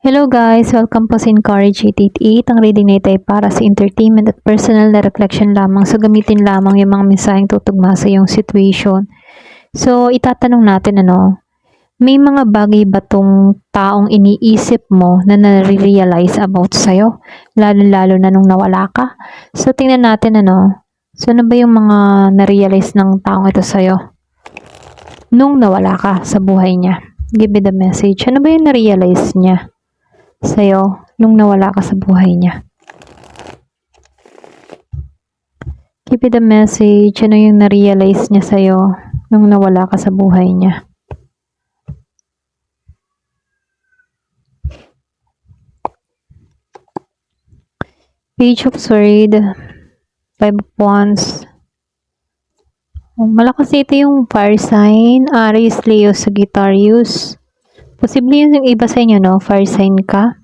Hello guys! Welcome po sa Encourage 888. Ang reading na ito ay para sa entertainment at personal na reflection lamang. So gamitin lamang yung mga mensaheng tutugma sa iyong situation. So itatanong natin may mga bagay ba tong taong iniisip mo na nare-realize about sa'yo? Lalo-lalo na nung nawala ka? So tingnan natin So ano ba yung mga na-realize ng taong ito sa'yo? Nung nawala ka sa buhay niya. Give me the message. Ano ba yung na-realize niya sa'yo nung nawala ka sa buhay niya? Give me the message. Ano yung na-realize niya sa'yo nung nawala ka sa buhay niya? Page of Swords, Five of Wands. Malakas ito yung fire sign, Aries, Leo, Sagittarius. Posible yung iba sa inyo, fire sign ka.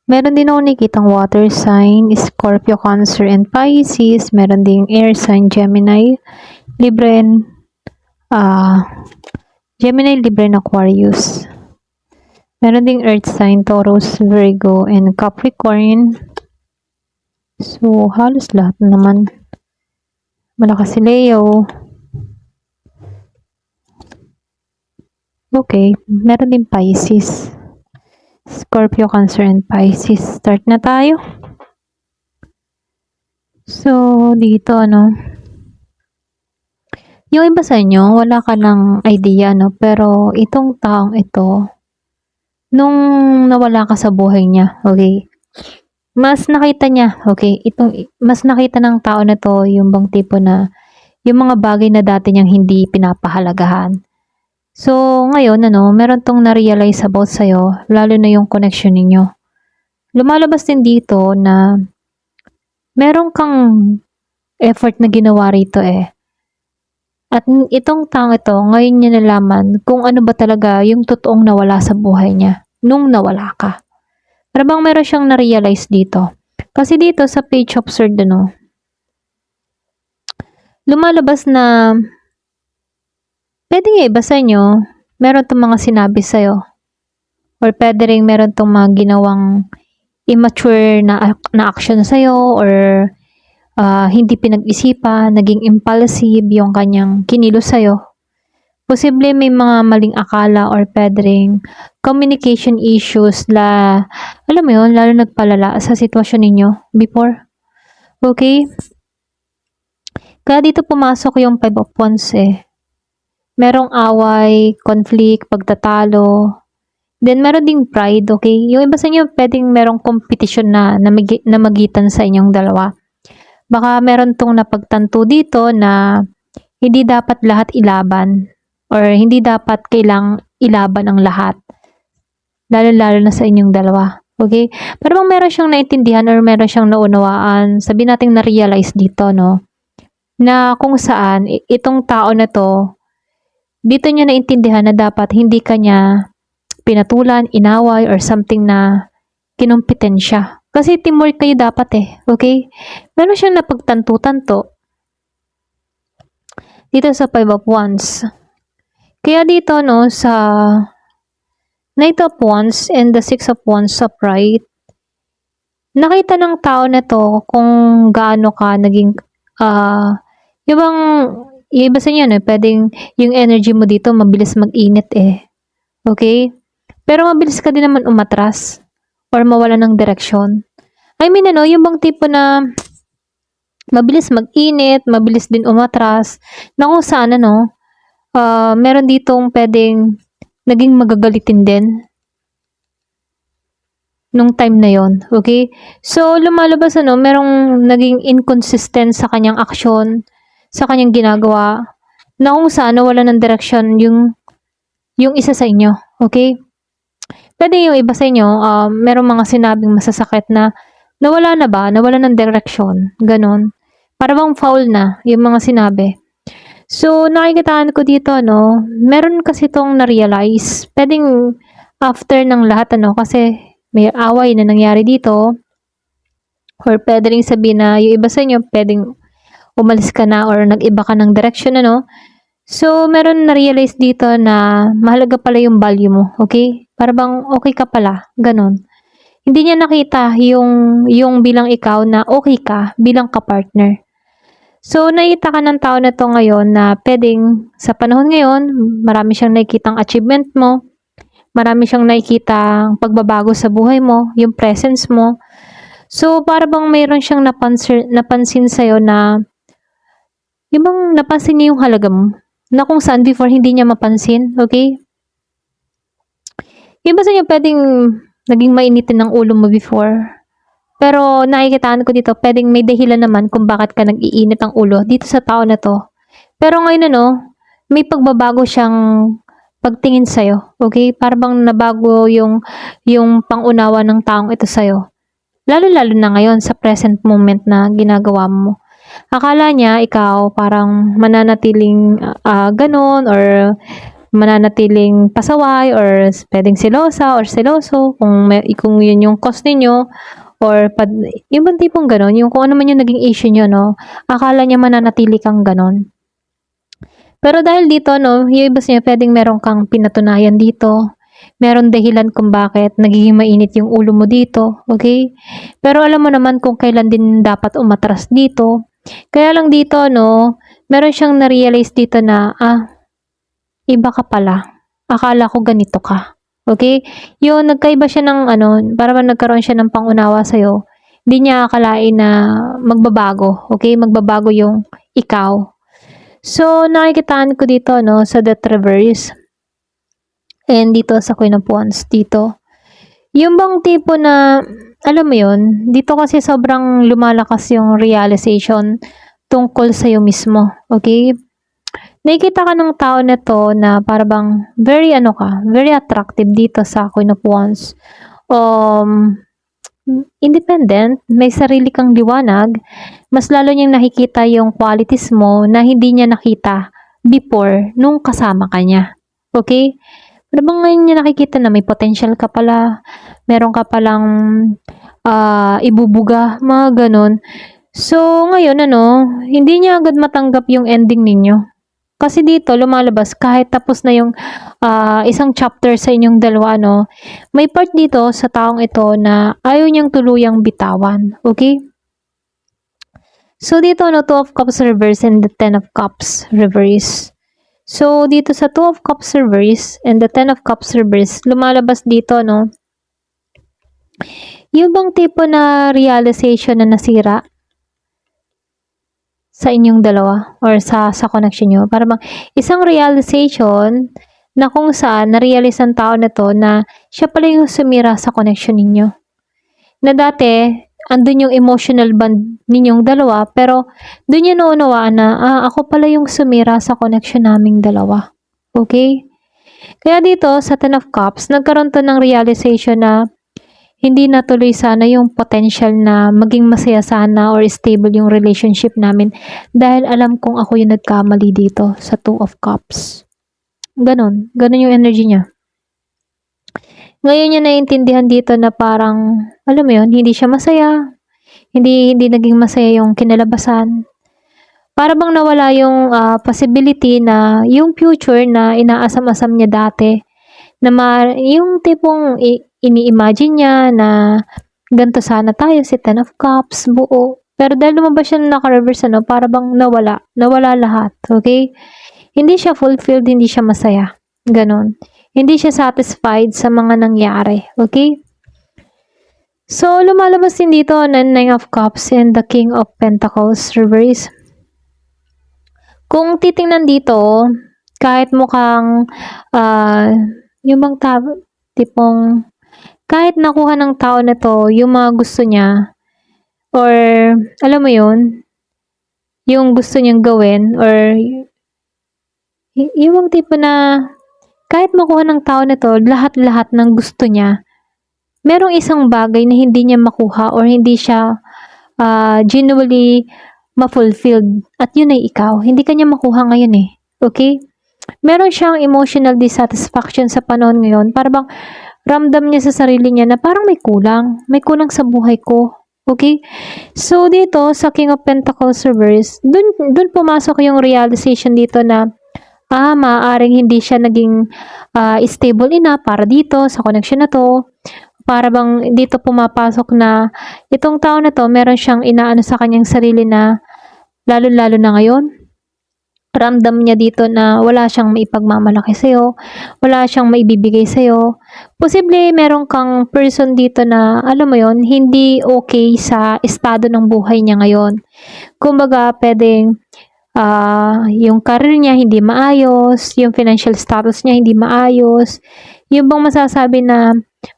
Meron din ako nakikitang water sign, Scorpio, Cancer, and Pisces. Meron din air sign, Gemini, Libra, and Aquarius. Meron ding earth sign, Taurus, Virgo, and Capricorn. So, halos lahat naman. Malakas si Leo. Okay, meron din Pisces. Scorpio, Cancer, and Pisces. Start na tayo. So, dito yung iba sa inyo, wala ka ng idea, pero itong taong ito, nung nawala ka sa buhay niya, okay, mas nakita niya, okay, mas nakita ng tao na to yung bang tipo na, yung mga bagay na dati niyang hindi pinapahalagahan. So, ngayon, meron tong na-realize about sa'yo, lalo na yung connection ninyo. Lumalabas din dito na meron kang effort na ginawa rito At itong taong ito, ngayon niya nalaman kung ano ba talaga yung totoong nawala sa buhay niya nung nawala ka. Para bang meron siyang na-realize dito. Kasi dito sa page of swords, lumalabas na pwede nga iba sa inyo, meron itong mga sinabi sa'yo. Or pwede rin meron itong mga ginawang immature na action sa'yo or hindi pinag-isipan, naging impulsive yung kanyang kinilos sa'yo. Posible may mga maling akala or pwede rin communication issues alam mo yun, lalo nagpalala sa sitwasyon ninyo before. Okay? Kaya dito pumasok yung Five of Wands Merong away, conflict, pagtatalo. Then meron ding pride, okay? Yung iba sa inyo pwedeng merong competition na magitan sa inyong dalawa. Baka meron tong napagtanto dito na hindi dapat lahat ilaban or hindi dapat kailang ilaban ang lahat. Lalo-lalo na sa inyong dalawa. Okay? Pero bang meron siyang naintindihan or meron siyang naunawaan, sabihin natin na-realize dito, na kung saan itong tao na to, dito niya naintindihan na dapat hindi kanya pinatulan, inaway, or something na kinumpitensya. Kasi teamwork kayo dapat okay? Meron siyang napagtanto-tanto dito sa Five of Wands. Kaya dito, sa Knight of Wands and the Six of Wands upright, nakita ng tao na to kung gaano ka naging, yung iba sa inyo, pwedeng yung energy mo dito mabilis mag-init Okay? Pero mabilis ka din naman umatras or mawala ng direksyon. I mean, yung bang tipo na mabilis mag-init, mabilis din umatras, na kung saan, meron ditong pwedeng naging magagalitin din nung time na yon, okay? So, lumalabas, merong naging inconsistent sa kanyang aksyon, sa kanyang ginagawa, na kung saan wala ng direksyon yung isa sa inyo, okay? Pwede yung iba sa inyo, merong mga sinabing masasakit na nawala na ba? Nawala ng direksyon. Ganon. Para bang foul na yung mga sinabi. So, nakikitaan ko dito, meron kasi itong na-realize. Pwedeng after ng lahat, kasi may away na nangyari dito. Or pwede rin sabihin na yung iba sa inyo, pwedeng umalis ka na or nag-iba ka ng direction, So, meron na-realize dito na mahalaga pala yung value mo, okay? Para bang okay ka pala, gano'n. Hindi niya nakita yung bilang ikaw na okay ka bilang ka-partner. So, nakita ka ng tao na 'to ngayon na puwedeng sa panahon ngayon, marami siyang nakikitang achievement mo, marami siyang nakikitang pagbabago sa buhay mo, yung presence mo. So, para bang mayroon siyang napansin sa'yo na yung bang napansin niya yung halaga mo, na kung saan before hindi niya mapansin, okay? Yung ba sa inyo puwedeng naging mainitin ang ulo mo before? Pero nakikitaan ko dito, puwedeng may dahilan naman kung bakit ka nag-iinit ang ulo dito sa tao na 'to. Pero ngayon ano, may pagbabago siyang pagtingin sa'yo, okay? Para bang nabago yung pang-unawa ng taong ito sa'yo. Lalo-lalo na ngayon sa present moment na ginagawa mo. Akala niya ikaw parang mananatiling, gano'n or mananatiling pasaway or puwedeng selosa or seloso kung yun yung cause ninyo. Or yung bang tipong gano'n, yung kung ano man yung naging issue niyo 'no, akala niya mananatili kang gano'n. Pero dahil dito 'no, yung iba sa inyo puwedeng meron kang pinatunayan dito, meron dahilan kung bakit nagiging mainit yung ulo mo dito, okay? Pero alam mo naman kung kailan din dapat umatras dito. Kaya lang dito 'no, meron siyang na-realize dito na, iba ka pala, akala ko ganito ka. Okay? Yung nagkaiba siya ng ano, para bang nagkaroon siya ng pangunawa sa'yo. Hindi niya akalain na magbabago, okay? Magbabago yung ikaw. So, nakikitaan ko dito, no, sa Death Reverse. And dito sa Queen of Wands, dito. Yung bang tipo na, alam mo yun, dito kasi sobrang lumalakas yung realization tungkol sa'yo mismo, okay? Nakikita ka ng tao na 'to na para bang very ano ka, very attractive dito sa Queen of Wands. Independent, may sarili kang liwanag, mas lalo niyang nakikita yung qualities mo na hindi niya nakita before nung kasama ka niya. Okay? Para bang ngayon niya nakikita na may potential ka pala, meron ka palang ibubuga, mga gano'n. So, ngayon ano, hindi niya agad matanggap yung ending ninyo. Kasi dito lumalabas kahit tapos na yung isang chapter sa inyong dalawa 'no, may part dito sa taong ito na ayaw niyang tuluyang bitawan, okay? So dito 'no, Two of Cups reverse and the Ten of Cups reverse. So dito sa Two of Cups reverse and the Ten of Cups reverse, lumalabas dito 'no, yung bang tipo na realization na nasira sa inyong dalawa or sa connection niyo. Para bang isang realization na kung saan na-realize ng tao na 'to na siya pala yung sumira sa connection ninyo. Na dati, andun yung emotional bond ninyong dalawa, pero dun niya naunawaan na, ako pala yung sumira sa connection naming dalawa. Okay? Kaya dito, sa Ten of Cups, nagkaroon to ng realization na hindi natuloy sana yung potential na maging masaya sana or stable yung relationship namin dahil alam kong ako yung nagkamali dito sa Two of Cups. Ganon. Ganon yung energy niya. Ngayon niya naiintindihan dito na parang, alam mo yun, hindi siya masaya. Hindi naging masaya yung kinalabasan. Para bang nawala yung possibility na yung future na inaasam-asam niya dati na yung tipong ini-imagine niya na ganito sana tayo, si Ten of Cups, buo. Pero dahil lumabas siya na naka-reverse, ano, para bang nawala lahat, okay? Hindi siya fulfilled, hindi siya masaya. Ganon. Hindi siya satisfied sa mga nangyari, okay? So, lumalabas din dito na Nine of Cups and the King of Pentacles reverse. Kung titingnan dito, kahit mukhang yung bang tipong kahit nakuha ng tao na to yung mga gusto niya or alam mo yun, yung gusto niyang gawin or yung tipo na kahit makuha ng tao na to lahat-lahat ng gusto niya, merong isang bagay na hindi niya makuha or hindi siya genuinely ma-fulfilled at yun ay ikaw. Hindi kanya makuha ngayon eh. Okay? Meron siyang emotional dissatisfaction sa panahon ngayon. Para bang ramdam niya sa sarili niya na parang may kulang. May kulang sa buhay ko. Okay? So, dito, sa King of Pentacles reverse, dun pumasok yung realization dito na maaaring hindi siya naging stable enough para dito sa connection na 'to. Para bang dito pumapasok na itong tao na 'to meron siyang inaano sa kanyang sarili na lalong-lalo na ngayon, ramdam niya dito na wala siyang maipagmamalaki sa'yo, wala siyang maibibigay sa'yo. Posible meron kang person dito na, alam mo yon, hindi okay sa estado ng buhay niya ngayon. Kumbaga, pwedeng yung career niya hindi maayos, yung financial status niya hindi maayos, yung bang masasabi na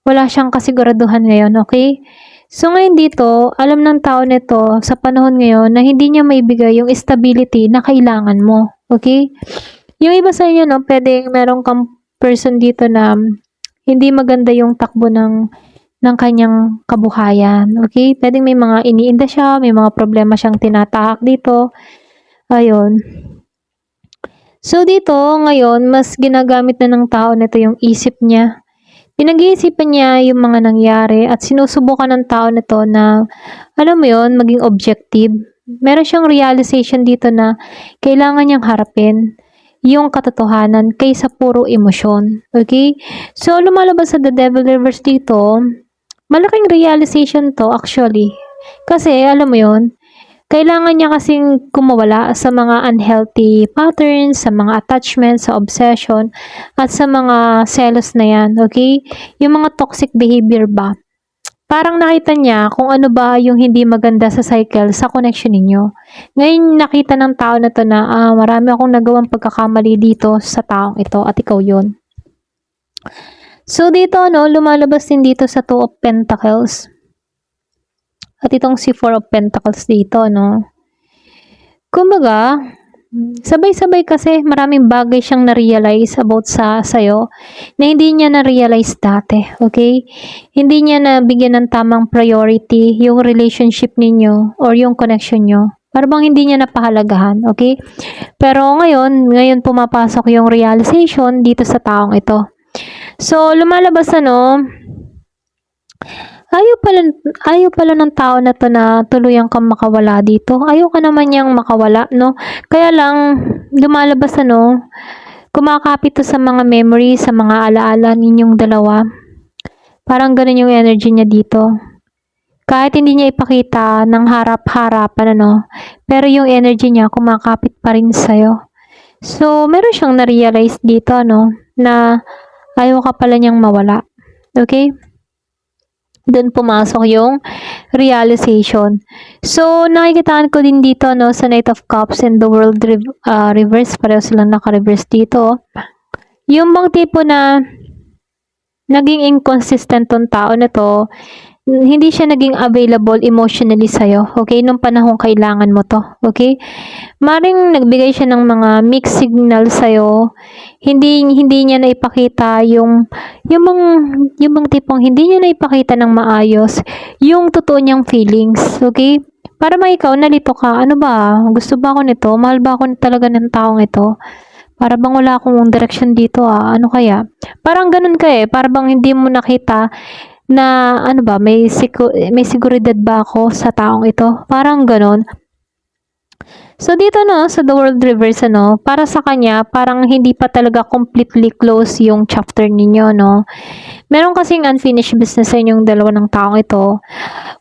wala siyang kasiguraduhan ngayon, okay? So ngayon dito, alam ng tao nito sa panahon ngayon na hindi niya maibigay yung stability na kailangan mo, okay? Yung iba sa inyo, no, pwedeng meron kang person dito na hindi maganda yung takbo ng kanyang kabuhayan, okay? Pwedeng may mga iniinda siya, may mga problema siyang tinatahak dito. Ayun. So dito, ngayon, mas ginagamit na ng tao nito yung isip niya. Pinag-iisipan niya yung mga nangyari at sinusubukan ng tao nito na, alam mo yon, maging objective. Meron siyang realization dito na kailangan niyang harapin yung katotohanan kaysa puro emosyon. Okay? So, lumalabas sa The Devil Reverse dito, malaking realization to actually. Kasi, alam mo yon, kailangan niya kasing kumawala sa mga unhealthy patterns, sa mga attachments, sa obsession, at sa mga selos na yan, okay? Yung mga toxic behavior ba? Parang nakita niya kung ano ba yung hindi maganda sa cycle, sa connection ninyo. Ngayon, nakita ng tao na to na marami akong nagawang pagkakamali dito sa taong ito at ikaw yun. So, dito, lumalabas din dito sa Two of Pentacles. At itong si Four of Pentacles dito, Kumbaga, sabay-sabay kasi maraming bagay siyang na-realize about sa'yo na hindi niya na-realize dati, okay? Hindi niya nabigyan ng tamang priority yung relationship ninyo or yung connection nyo. Para bang hindi niya napahalagahan, okay? Pero ngayon pumapasok yung realization dito sa taong ito. So, lumalabas ayaw pala ng tao na to na tuluyang kang makawala dito. Ayaw ka naman niyang makawala, no? Kaya lang, lumalabas kumakapit to sa mga memories, sa mga alaala ninyong dalawa. Parang ganun yung energy niya dito. Kahit hindi niya ipakita ng harap-harapan, pero yung energy niya kumakapit pa rin sa'yo. So, meron siyang na-realize dito, na ayaw ka pala niyang mawala. Okay? Doon pumasok yung realization. So, nakikitaan ko din dito, sa Knight of Cups and the World Reverse. Pareho silang naka-reverse dito. Yung bang tipo na naging inconsistent tong tao na to, hindi siya naging available emotionally sa'yo, okay? Nung panahong kailangan mo to, okay? Maring nagbigay siya ng mga mixed signal sa'yo, hindi niya naipakita yung bang tipong hindi niya naipakita ng maayos yung totoo niyang feelings, okay? Para ikaw, nalito ka, ano ba? Gusto ba ako nito? Mahal ba ako talaga ng taong ito? Para bang wala akong direction dito, ano kaya? Parang ganun ka para bang hindi mo nakita na ano ba, may seguridad ba ako sa taong ito? Parang ganon. So dito sa The World Reverse para sa kanya, parang hindi pa talaga completely close yung chapter ninyo, Meron kasing unfinished business sa inyong dalawa ng taong ito.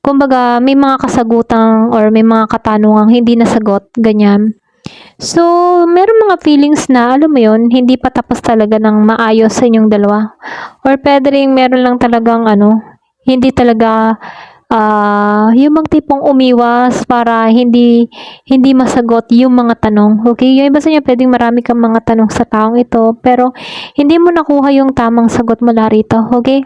Kumbaga, may mga kasagutang or may mga katanungang hindi nasagot, ganyan. So, meron mga feelings na, alam mo yun, hindi pa tapos talaga ng maayos sa inyong dalawa. Or pwede rin meron lang talagang hindi talaga yung mga tipong umiwas para hindi masagot yung mga tanong. Okay? Yung iba sa inyo, pwedeng marami kang mga tanong sa taong ito, pero hindi mo nakuha yung tamang sagot mula rito. Okay?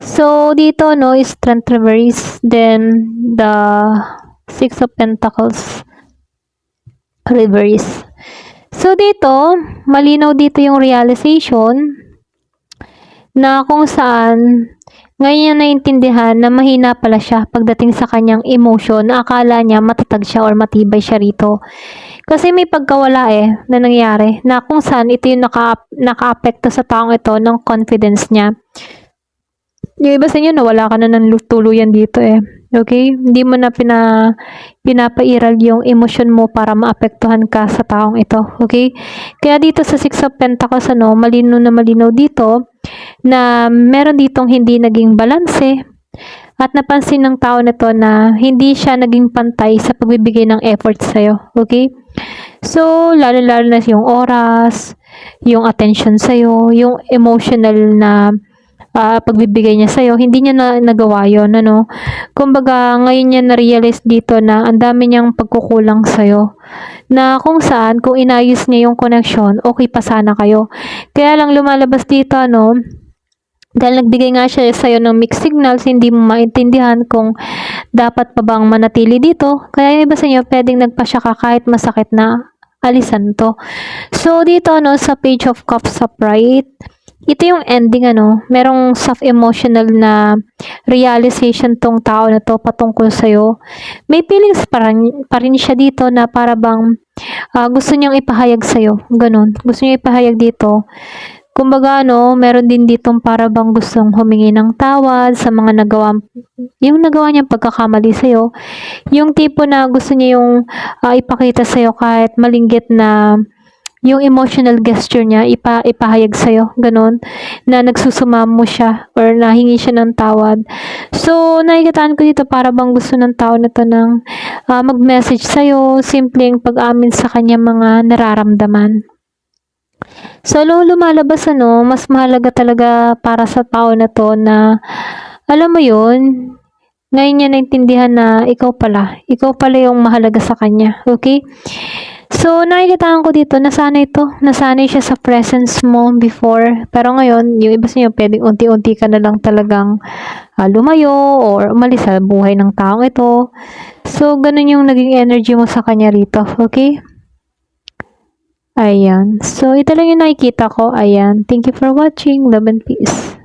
So, dito, is Strength Reverse, then the Six of Pentacles Reverse. So, dito, malinaw dito yung realization na kung saan ngayon niya naintindihan na mahina pala siya pagdating sa kanyang emotion na akala niya matatag siya or matibay siya rito. Kasi may pagkawala na nangyari na kung saan ito yung naka-apekto sa taong ito ng confidence niya. Yung iba sa inyo, nawala ka na ng tuluyan dito Okay? Hindi mo na pinapairal yung emosyon mo para maapektuhan ka sa taong ito. Okay? Kaya dito sa Six of Pentacles, malinaw na malinaw dito na meron ditong hindi naging balanse at napansin ng tao na to na hindi siya naging pantay sa pagbibigay ng effort sa'yo. Okay? So, lalo-lalo na yung oras, yung attention sa'yo, yung emotional na pagbibigay niya sa'yo, hindi niya na nagawa yun, Kumbaga, ngayon niya na-realize dito na ang dami niyang pagkukulang sa'yo. Na kung saan, kung inayos niya yung connection, okay pa sana kayo. Kaya lang lumalabas dito, dahil nagbigay nga siya sa'yo ng mixed signals, hindi mo maintindihan kung dapat pa bang manatili dito. Kaya yung iba sa inyo, pwedeng nagpasya ka kahit masakit na alisan to. So, dito, sa Page of Cups upright, ito yung ending, merong soft emotional na realization tong tao na to patungkol sa'yo. May feelings pa rin siya dito na para bang gusto niyang ipahayag sa'yo. Ganun. Gusto niya ipahayag dito. Kumbaga, meron din ditong para bang gustong humingi ng tawad sa mga yung nagawa niyang pagkakamali sa'yo. Yung tipo na gusto niya yung ipakita sa'yo kahit malinggit na yung emotional gesture niya, ipahayag sa'yo, ganun, na nagsusumamo siya or nahingi siya ng tawad. So, nakikitaan ko dito para bang gusto ng tao na to ng mag-message sa'yo, simpleng pag-amin sa kanya mga nararamdaman. So, lumalabas, mas mahalaga talaga para sa tao na to na, alam mo yun, ngayon niya naintindihan na ikaw pala yung mahalaga sa kanya, okay? So, nakikitaan ko dito, nasanay siya sa presence mo before, pero ngayon, yung iba sa inyo, pwedeng unti-unti ka na lang talagang lumayo or umalis sa buhay ng taong ito. So, ganun yung naging energy mo sa kanya rito, okay? Ayan. So, ito lang yung nakikita ko. Ayan. Thank you for watching. Love and peace.